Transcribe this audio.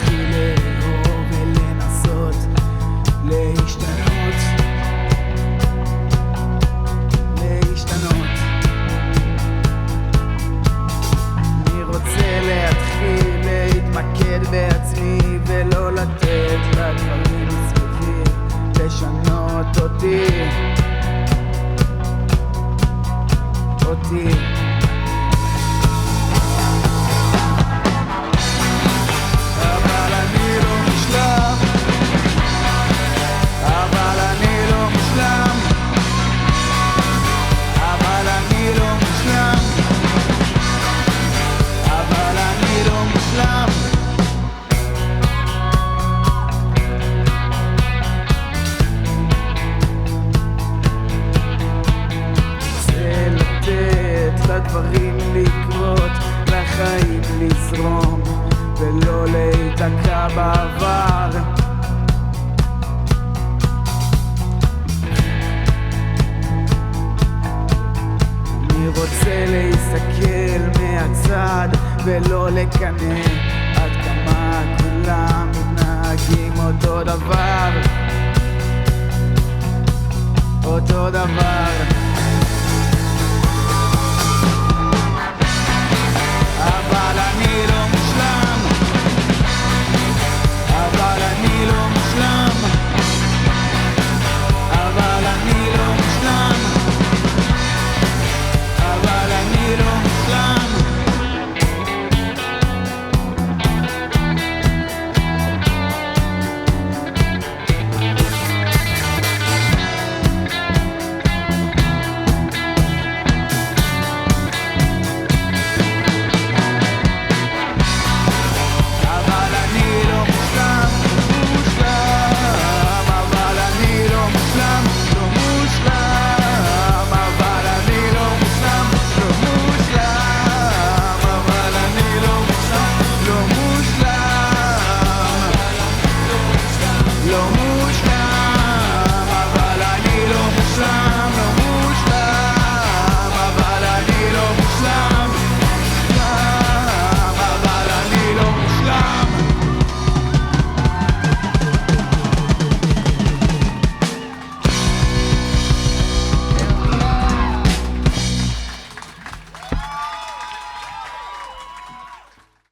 להתחיל לאהוב ולנסות להשתנות. אני רוצה להתחיל להתמקד בעצמי ולא לתת לדברים מסביבי לשנות אותי. אבל אני לא מושלם, אבל אני לא מושלם, אבל אני לא מושלם, אבל אני לא מושלם. זה לתת לדברים לקרות, לחיים לזרום ולא להיתקע בעבר. אני רוצה להסתכל מהצד ולא לקנא עד כמה כולם מתנהגים אותו דבר, אותו דבר.